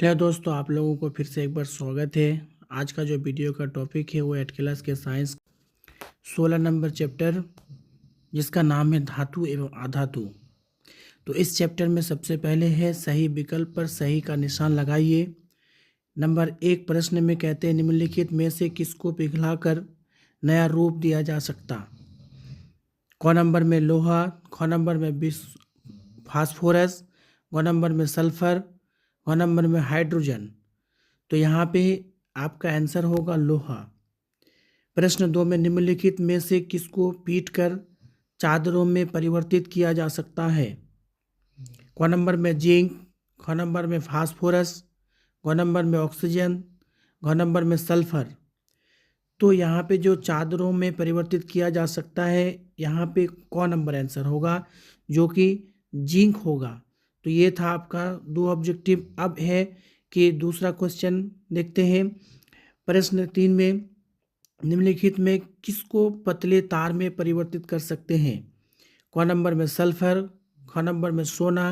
Hello दोस्तों, आप लोगों को फिर से एक बार स्वागत है। आज का जो वीडियो का टॉपिक है वो 8 क्लास के साइंस 16 नंबर चैप्टर जिसका नाम है धातु एवं अधातु। तो इस चैप्टर में सबसे पहले है सही विकल्प पर सही का निशान लगाइए। नंबर 1 प्रश्न में कहते हैं निम्नलिखित में से किसको पिघलाकर नया रूप दिया जा सकता। क नंबर में लोहा, ख नंबर में फास्फोरस, ग नंबर में सल्फर, ग नंबर में हाइड्रोजन। तो यहाँ पे आपका आंसर होगा लोहा। प्रश्न 2 में निम्नलिखित में से किसको पीटकर चादरों में परिवर्तित किया जा सकता है। क नंबर में जिंक, ख नंबर में फास्फोरस, ग नंबर में ऑक्सीजन, घ नंबर में सल्फर। तो यहाँ पे जो चादरों में परिवर्तित किया जा सकता है यहाँ पे क नंबर आंसर होगा जो कि जिंक होगा। तो ये था आपका 2 ऑब्जेक्टिव। अब है कि दूसरा क्वेश्चन देखते हैं। प्रश्न 3 में निम्नलिखित में किसको पतले तार में परिवर्तित कर सकते हैं। क नंबर में सल्फर, ख नंबर में सोना,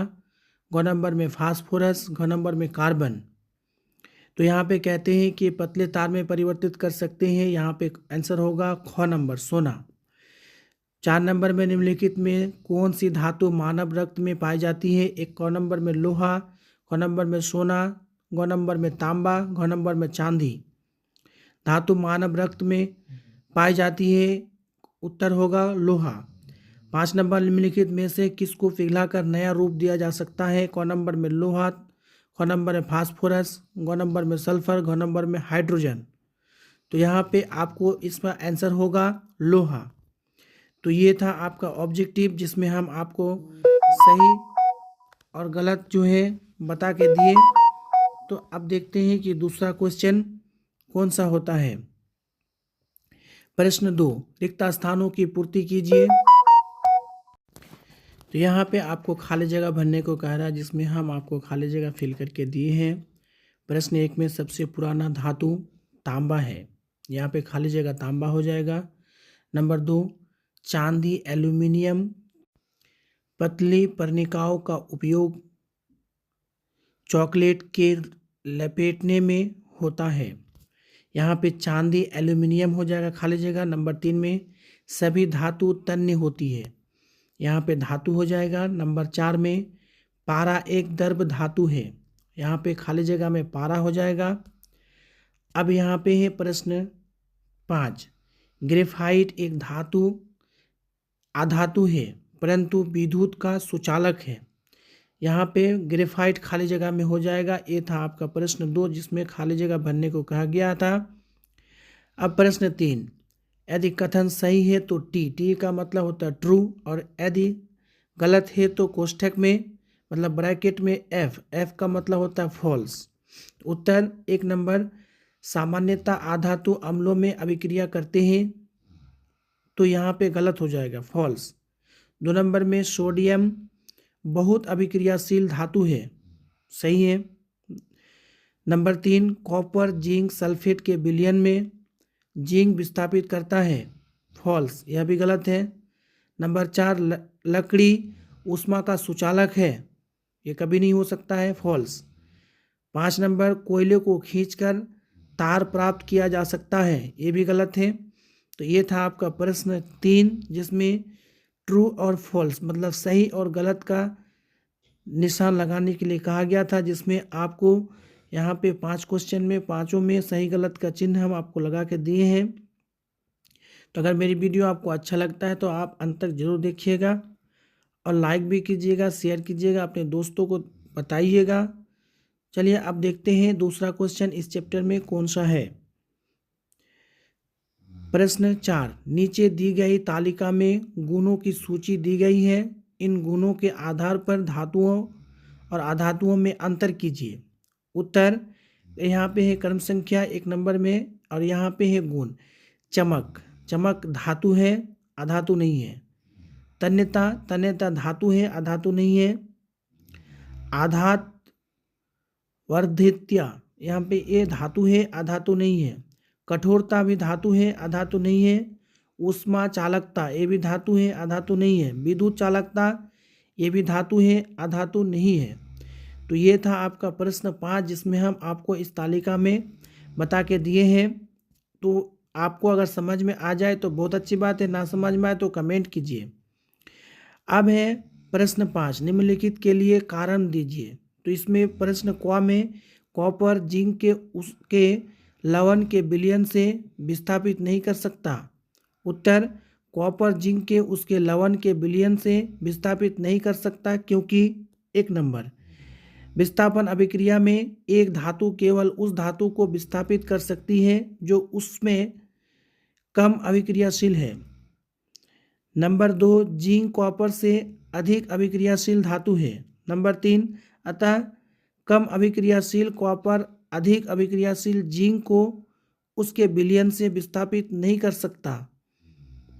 ग नंबर में फास्फोरस, घ नंबर में कार्बन। तो यहाँ पे कहते हैं कि पतले तार में परिवर्तित कर सकते हैं। यहाँ पे आंसर होगा ख नंबर सोना। 4 नंबर में निम्नलिखित में कौन सी धातु मानव रक्त में पाई जाती है। एक क नंबर में लोहा, ख नंबर में सोना, ग नंबर में तांबा, घ नंबर में चांदी। धातु मानव रक्त में पाई जाती है, उत्तर होगा लोहा। 5 नंबर निम्नलिखित में से किसको पिघलाकर नया रूप दिया जा सकता है। क नंबर में लोहा, ख नंबर में फास्फोरस, ग नंबर में सल्फर, घ नंबर में हाइड्रोजन। तो यहाँ पे आपको इसका आंसर होगा लोहा। तो ये था आपका ऑब्जेक्टिव जिसमें हम आपको सही और गलत जो है बता के दिए। तो अब देखते हैं कि दूसरा क्वेश्चन कौन सा होता है। प्रश्न 2 रिक्त स्थानों की पूर्ति कीजिए। तो यहाँ पे आपको खाली जगह भरने को कह रहा है जिसमें हम आपको खाली जगह फिल करके दिए हैं। प्रश्न 1 में सबसे पुराना धातु तांबा है, यहाँ पे खाली जगह तांबा हो जाएगा। नंबर 2 चांदी एल्यूमिनियम पतली पर्णिकाओं का उपयोग चॉकलेट के लपेटने में होता है, यहाँ पे चांदी एल्यूमिनियम हो जाएगा खाली जगह। नंबर 3 में सभी धातु तन्य होती है, यहाँ पे धातु हो जाएगा। नंबर 4 में पारा एक द्रव धातु है, यहाँ पे खाली जगह में पारा हो जाएगा। अब यहाँ पे है प्रश्न 5 ग्रेफाइट एक धातु अधातु है परंतु विद्युत का सुचालक है, यहाँ पे ग्रेफाइट खाली जगह में हो जाएगा। ये था आपका प्रश्न 2 जिसमें खाली जगह भरने को कहा गया था। अब प्रश्न 3 यदि कथन सही है तो टी का मतलब होता है ट्रू, और यदि गलत है तो कोष्ठक में मतलब ब्रैकेट में एफ का मतलब होता है फॉल्स। उत्तर 1 नंबर सामान्यतः आधातु अम्लों में अभिक्रिया करते हैं, तो यहाँ पे गलत हो जाएगा फॉल्स। 2 नंबर में सोडियम बहुत अभिक्रियाशील धातु है, सही है। नंबर 3 कॉपर जिंक सल्फेट के विलयन में जिंक विस्थापित करता है, फॉल्स, यह भी गलत है। नंबर 4 लकड़ी ऊष्मा का सुचालक है, ये कभी नहीं हो सकता है, फॉल्स। 5 नंबर कोयले को खींचकर तार प्राप्त किया जा सकता है, ये भी गलत है। तो ये था आपका प्रश्न 3 जिसमें ट्रू और फॉल्स मतलब सही और गलत का निशान लगाने के लिए कहा गया था, जिसमें आपको यहाँ पे 5 क्वेश्चन में पाँचों में सही गलत का चिन्ह हम आपको लगा के दिए हैं। तो अगर मेरी वीडियो आपको अच्छा लगता है तो आप अंत तक जरूर देखिएगा और लाइक भी कीजिएगा, शेयर कीजिएगा, अपने दोस्तों को बताइएगा। चलिए अब देखते हैं दूसरा क्वेश्चन इस चैप्टर में कौन सा है। प्रश्न 4 नीचे दी गई तालिका में गुणों की सूची दी गई है, इन गुणों के आधार पर धातुओं और अधातुओं में अंतर कीजिए। उत्तर यहाँ पे है क्रम संख्या 1 नंबर में, और यहाँ पे है गुण। चमक धातु है, अधातु नहीं है। तन्यता धातु है, अधातु नहीं है। आधात वर्धित्या यहाँ पे ये धातु है, अधातु नहीं है। कठोरता भी धातु है, अधातु नहीं है। ऊष्मा चालकता ये भी धातु है, अधातु नहीं है। विद्युत चालकता ये भी धातु है, अधातु नहीं है। तो ये था आपका प्रश्न 5, जिसमें हम आपको इस तालिका में बता के दिए हैं। तो आपको अगर समझ में आ जाए तो बहुत अच्छी बात है, ना समझ में आए तो कमेंट कीजिए। अब है प्रश्न 5, निम्नलिखित के लिए कारण दीजिए। तो इसमें प्रश्न क में कॉपर जिंक के उसके लवण के विलयन से विस्थापित नहीं कर सकता। उत्तर, कॉपर जिंक के उसके लवण के विलयन से विस्थापित नहीं कर सकता क्योंकि 1 नंबर, विस्थापन अभिक्रिया में एक धातु केवल उस धातु को विस्थापित कर सकती है जो उसमें कम अभिक्रियाशील है। नंबर 2, जिंक कॉपर से अधिक अभिक्रियाशील धातु है। नंबर 3, अतः कम अभिक्रियाशील कॉपर अधिक अभिक्रियाशील जिंक को उसके विलयन से विस्थापित नहीं कर सकता।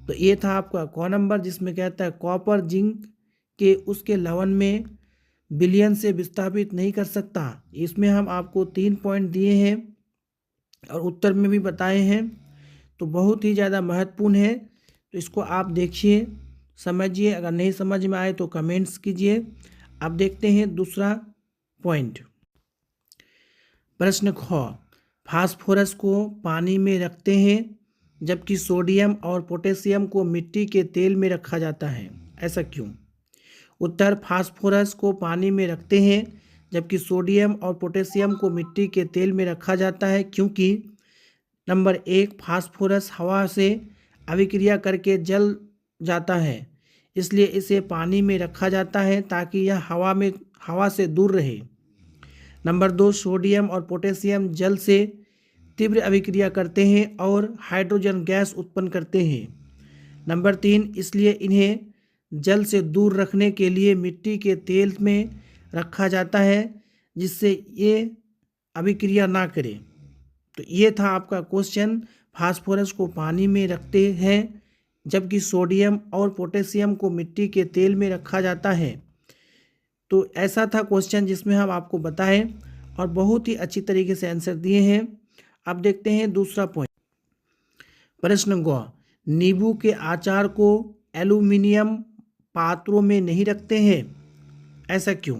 तो ये था आपका क नंबर, जिसमें कहता है कॉपर जिंक के उसके लवण में विलयन से विस्थापित नहीं कर सकता। इसमें हम आपको 3 पॉइंट दिए हैं और उत्तर में भी बताए हैं, तो बहुत ही ज़्यादा महत्वपूर्ण है। तो इसको आप देखिए, समझिए, अगर नहीं समझ में आए तो कमेंट्स कीजिए। अब देखते हैं दूसरा पॉइंट। प्रश्न ख, फास्फोरस को पानी में रखते हैं जबकि सोडियम और पोटेशियम को मिट्टी के तेल में रखा जाता है, ऐसा क्यों? उत्तर, फास्फोरस को पानी में रखते हैं जबकि सोडियम और पोटेशियम को मिट्टी के तेल में रखा जाता है क्योंकि नंबर 1, फास्फोरस हवा से अभिक्रिया करके जल जाता है, इसलिए इसे पानी में रखा जाता है ताकि यह हवा से दूर रहे। नंबर 2, सोडियम और पोटेशियम जल से तीव्र अभिक्रिया करते हैं और हाइड्रोजन गैस उत्पन्न करते हैं। नंबर 3, इसलिए इन्हें जल से दूर रखने के लिए मिट्टी के तेल में रखा जाता है जिससे ये अभिक्रिया ना करे। तो ये था आपका क्वेश्चन, फास्फोरस को पानी में रखते हैं जबकि सोडियम और पोटेशियम को मिट्टी के तेल में रखा जाता है। तो ऐसा था क्वेश्चन जिसमें हम आपको बताएं और बहुत ही अच्छी तरीके से आंसर दिए हैं। अब देखते हैं दूसरा पॉइंट। प्रश्न ग, नींबू के अचार को एल्यूमिनियम पात्रों में नहीं रखते हैं, ऐसा क्यों?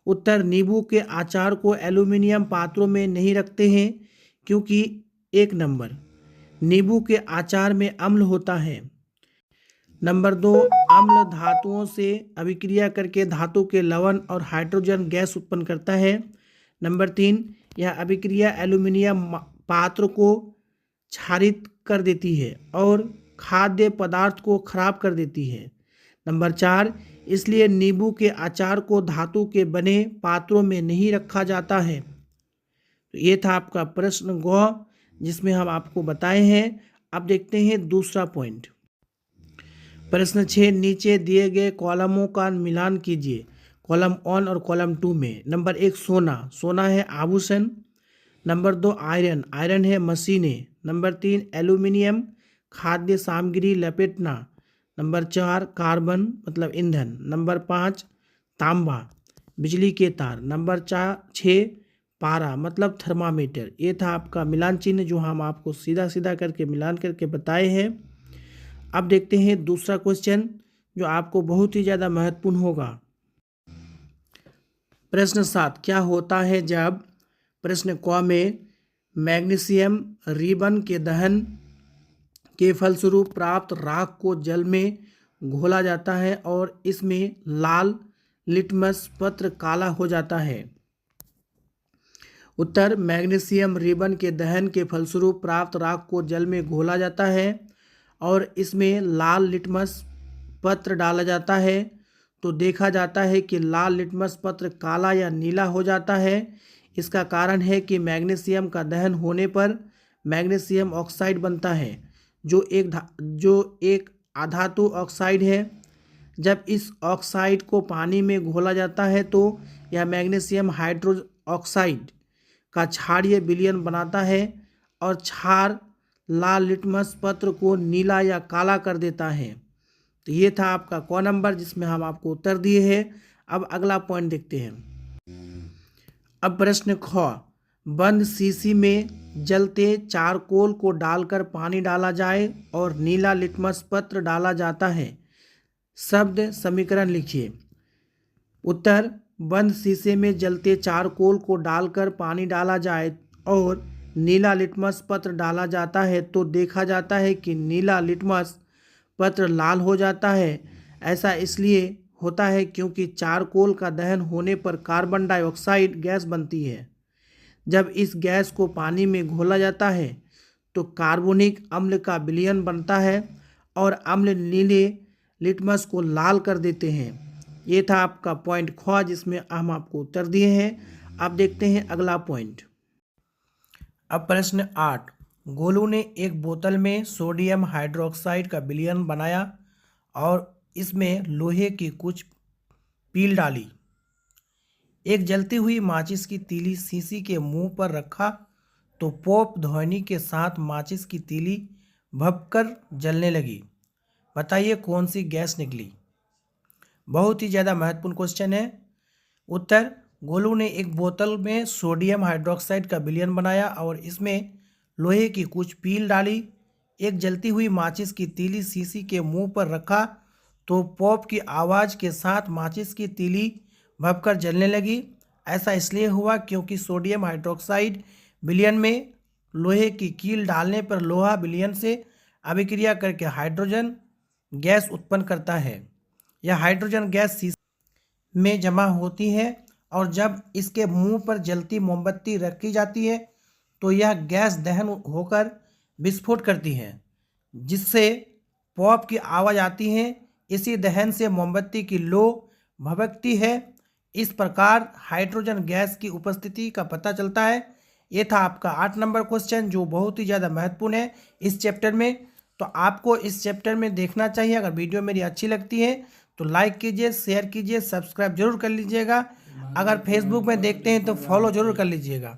उत्तर, नींबू के अचार को एल्यूमिनियम पात्रों में नहीं रखते हैं क्योंकि 1 नंबर, नींबू के अचार में अम्ल होता है। नंबर 2, अम्ल धातुओं से अभिक्रिया करके धातु के लवण और हाइड्रोजन गैस उत्पन्न करता है। नंबर 3, यह अभिक्रिया एल्यूमिनियम पात्र को क्षारित कर देती है और खाद्य पदार्थ को खराब कर देती है। नंबर 4, इसलिए नींबू के अचार को धातु के बने पात्रों में नहीं रखा जाता है। तो ये था आपका प्रश्न ग, जिसमें हम आपको बताए हैं। अब देखते हैं दूसरा पॉइंट। प्रश्न 6, नीचे दिए गए कॉलमों का मिलान कीजिए कॉलम 1 और कॉलम 2 में। नंबर 1, सोना है आभूषण। नंबर 2, आयरन है मशीनें। नंबर 3, एल्यूमिनियम खाद्य सामग्री लपेटना। नंबर 4, कार्बन मतलब ईंधन। नंबर 5, तांबा बिजली के तार। नंबर 6, पारा मतलब थर्मामीटर। ये था आपका मिलान चिन्ह जो हम आपको सीधा सीधा करके मिलान करके बताए हैं। अब देखते हैं दूसरा क्वेश्चन जो आपको बहुत ही ज़्यादा महत्वपूर्ण होगा। प्रश्न 7, क्या होता है जब प्रश्न क में मैग्नीशियम रिबन के दहन के फलस्वरूप प्राप्त राख को जल में घोला जाता है और इसमें लाल लिटमस पत्र काला हो जाता है? उत्तर, मैग्नीशियम रिबन के दहन के फलस्वरूप प्राप्त राख को जल में घोला जाता है और इसमें लाल लिटमस पत्र डाला जाता है तो देखा जाता है कि लाल लिटमस पत्र काला या नीला हो जाता है। इसका कारण है कि मैग्नीशियम का दहन होने पर मैग्नीशियम ऑक्साइड बनता है जो एक अधातु ऑक्साइड है। जब इस ऑक्साइड को पानी में घोला जाता है तो यह मैग्नीशियम हाइड्रो ऑक्साइड का क्षारीय विलयन बनाता है और क्षार लाल लिटमस पत्र को नीला या काला कर देता है। तो ये था आपका क नंबर, जिसमें हम आपको उत्तर दिए हैं। अब अगला पॉइंट देखते हैं। अब प्रश्न ख, बंद शीशी में जलते चारकोल को डालकर पानी डाला जाए और नीला लिटमस पत्र डाला जाता है, शब्द समीकरण लिखिए। उत्तर, बंद शीशे में जलते चारकोल को डालकर पानी डाला जाए और नीला लिटमस पत्र डाला जाता है तो देखा जाता है कि नीला लिटमस पत्र लाल हो जाता है। ऐसा इसलिए होता है क्योंकि चारकोल का दहन होने पर कार्बन डाइऑक्साइड गैस बनती है। जब इस गैस को पानी में घोला जाता है तो कार्बोनिक अम्ल का विलयन बनता है और अम्ल नीले लिटमस को लाल कर देते हैं। ये था आपका पॉइंट ख, जिसमें हम आपको उत्तर दिए हैं। अब देखते हैं अगला पॉइंट। अब प्रश्न 8, गोलू ने एक बोतल में सोडियम हाइड्रोक्साइड का विलयन बनाया और इसमें लोहे की कुछ पील डाली। एक जलती हुई माचिस की तीली शीशी के मुंह पर रखा तो पॉप ध्वनि के साथ माचिस की तीली भभकर जलने लगी। बताइए कौन सी गैस निकली। बहुत ही ज़्यादा महत्वपूर्ण क्वेश्चन है। उत्तर, गोलू ने एक बोतल में सोडियम हाइड्रोक्साइड का विलयन बनाया और इसमें लोहे की कुछ पील डाली। एक जलती हुई माचिस की तीली शीशी के मुंह पर रखा तो पॉप की आवाज़ के साथ माचिस की तीली भभकर जलने लगी। ऐसा इसलिए हुआ क्योंकि सोडियम हाइड्रोक्साइड विलयन में लोहे की कील डालने पर लोहा विलयन से अभिक्रिया करके हाइड्रोजन गैस उत्पन्न करता है। यह हाइड्रोजन गैस शीशे में जमा होती है और जब इसके मुंह पर जलती मोमबत्ती रखी जाती है तो यह गैस दहन होकर विस्फोट करती है, जिससे पॉप की आवाज़ आती है। इसी दहन से मोमबत्ती की लो भभकती है। इस प्रकार हाइड्रोजन गैस की उपस्थिति का पता चलता है। ये था आपका 8 नंबर क्वेश्चन, जो बहुत ही ज़्यादा महत्वपूर्ण है इस चैप्टर में। तो आपको इस चैप्टर में देखना चाहिए। अगर वीडियो मेरी अच्छी लगती है तो लाइक कीजिए, शेयर कीजिए, सब्सक्राइब जरूर कर लीजिएगा। अगर फेसबुक में देखते हैं तो फॉलो जरूर कर लीजिएगा।